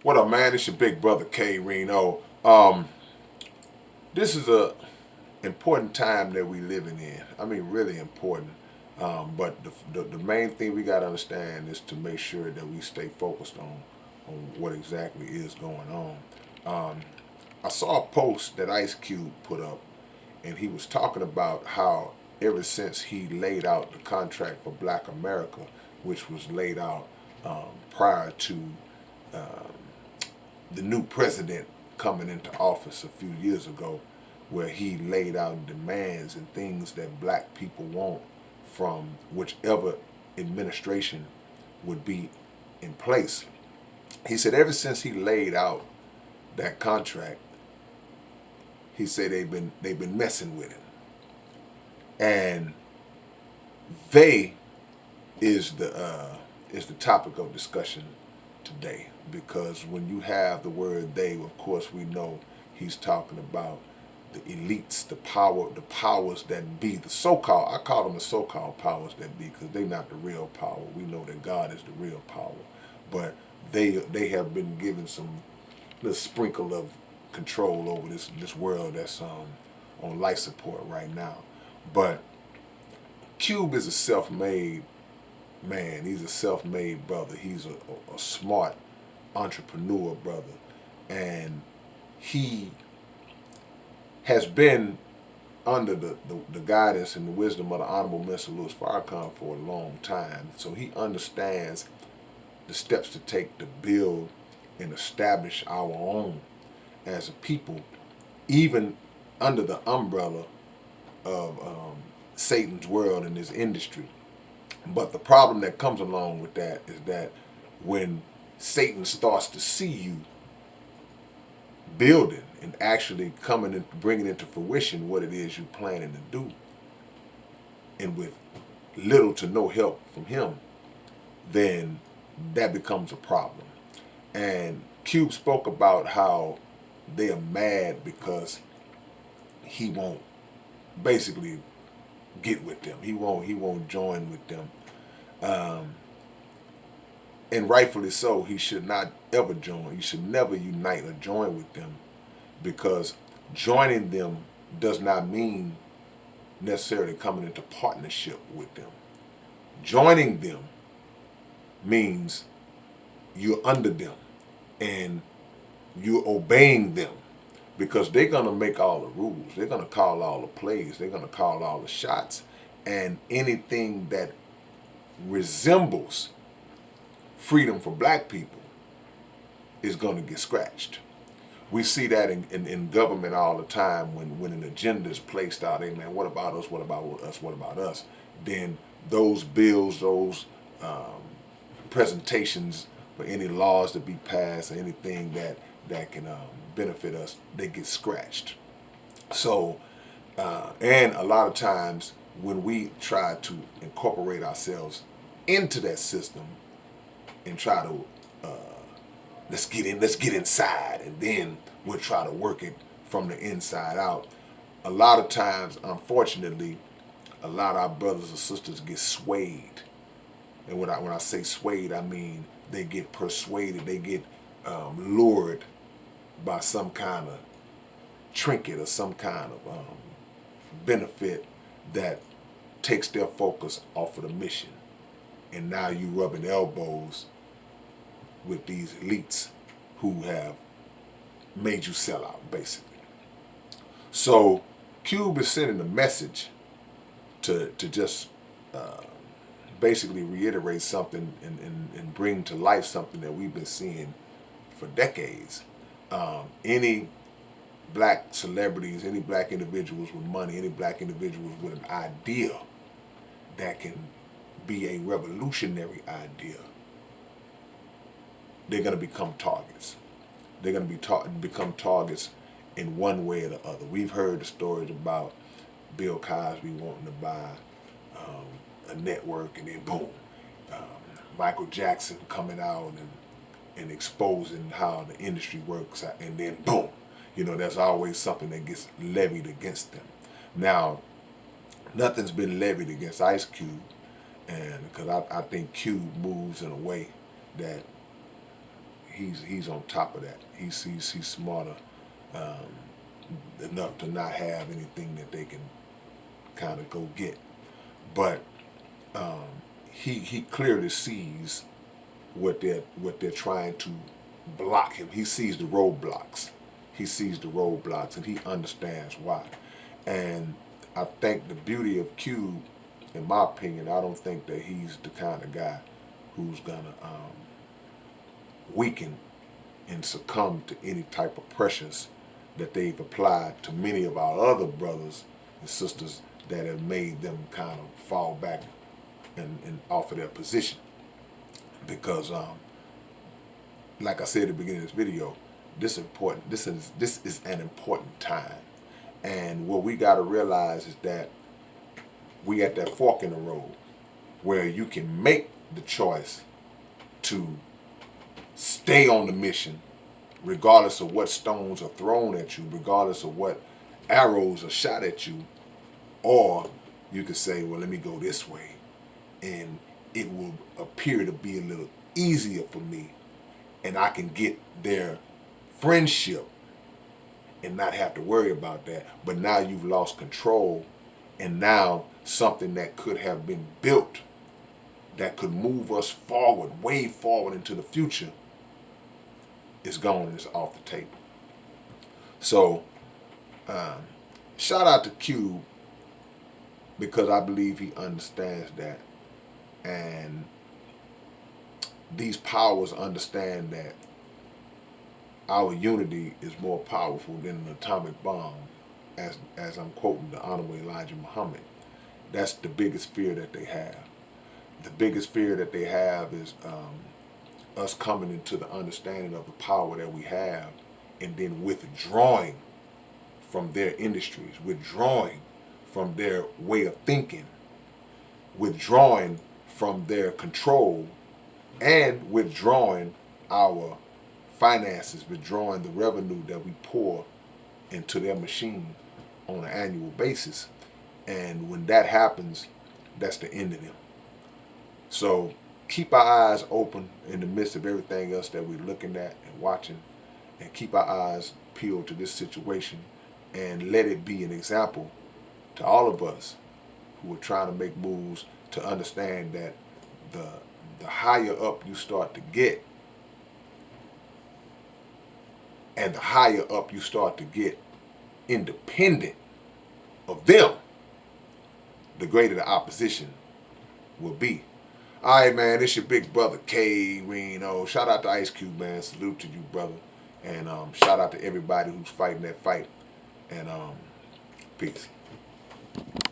What up, man? It's your big brother K-Rino. This is a important time that we living in. I mean, really important. But the main thing we got to understand is to make sure that we stay focused on what exactly is going on. Um, I saw a post that Ice Cube put up, and he was talking about how ever since he laid out the contract for Black America, which was laid out prior to um, the new president coming into office a few years ago, where he laid out demands and things that black people want from whichever administration would be in place. He said ever since he laid out that contract, he said they've been messing with him, and they is the topic of discussion today, because when you have the word they, of course we know he's talking about the elites, the powers that be, the so-called, I call them the so-called powers that be because they're not the real power. We know that God is the real power, but they have been given some little sprinkle of control over this world that's on life support right now. But Cube is a self-made man. He's a self-made brother. He's a smart entrepreneur brother, and he has been under the guidance and the wisdom of the Honorable Mr. Louis Farrakhan for a long time. So he understands the steps to take to build and establish our own as a people, even under the umbrella of Satan's world and his industry. But the problem that comes along with that is that when Satan starts to see you building and actually coming and bringing into fruition what it is you're planning to do, and with little to no help from him, then that becomes a problem. And Cube spoke about how they are mad because he won't basically get with them. He won't join with them. Um, and rightfully so. He should not ever join. He should never unite or join with them, because joining them does not mean necessarily coming into partnership with them. Joining them means you're under them and you're obeying them, because they're going to make all the rules. They're going to call all the plays. They're going to call all the shots. And anything that resembles freedom for black people is going to get scratched. We see that in government all the time when an agenda is placed out. Hey man, what about us? What about us? What about us? Then those bills, those um, presentations for any laws to be passed or anything that can benefit us, they get scratched. So, and a lot of times when we try to incorporate ourselves into that system and try to let's get inside, and then we'll try to work it from the inside out. A lot of times, unfortunately, a lot of our brothers and sisters get swayed. And when I say swayed, I mean they get persuaded, they get lured by some kind of trinket or some kind of benefit that takes their focus off of the mission. And now you rubbing elbows with these elites who have made you sell out, basically. So Cube is sending a message to just uh, basically reiterate something and bring to life something that we've been seeing for decades. Any black celebrities, any black individuals with money, any black individuals with an idea that can be a revolutionary idea, they're going to become targets. They're going to become targets in one way or the other. We've heard the stories about Bill Cosby wanting to buy a network, and then boom, um, Michael Jackson coming out and exposing how the industry works, and then boom, there's always something that gets levied against them. Now, nothing's been levied against Ice Cube, and because I think Cube moves in a way that he's on top of that. He's smarter enough to not have anything that they can kind of go get. But um, he clearly sees what they're trying to block him. He sees the roadblocks. He sees the roadblocks, and he understands why. And I think the beauty of Cube, in my opinion, I don't think that he's the kind of guy who's gonna weaken and succumb to any type of pressures that they've applied to many of our other brothers and sisters that have made them kind of fall back and off of their position. Because like I said at the beginning of this video, this is an important time. And what we got to realize is that we at that fork in the road where you can make the choice to stay on the mission regardless of what stones are thrown at you, regardless of what arrows are shot at you, or you could say, well, let me go this way, and it will appear to be a little easier for me, and I can get their friendship and not have to worry about that. But now you've lost control, and now something that could have been built that could move us forward, way forward into the future, is gone and it's off the table. So um, shout out to Cube, because I believe he understands that, and these powers understand that our unity is more powerful than an atomic bomb, as I'm quoting the Honorable Elijah Muhammad. That's the biggest fear that they have. The biggest fear that they have is us coming into the understanding of the power that we have, and then withdrawing from their industries, withdrawing from their way of thinking, withdrawing from their control, and withdrawing our finances, withdrawing the revenue that we pour into their machine on an annual basis. And when that happens, that's the end of them. So keep our eyes open in the midst of everything else that we're looking at and watching, and keep our eyes peeled to this situation, and let it be an example to all of us who are trying to make moves to understand that the higher up you start to get, and the higher up you start to get independent of them, the greater the opposition will be. All right, man, it's your big brother K-Rino. Shout out to Ice Cube, man. Salute to you, brother. And shout out to everybody who's fighting that fight. And peace.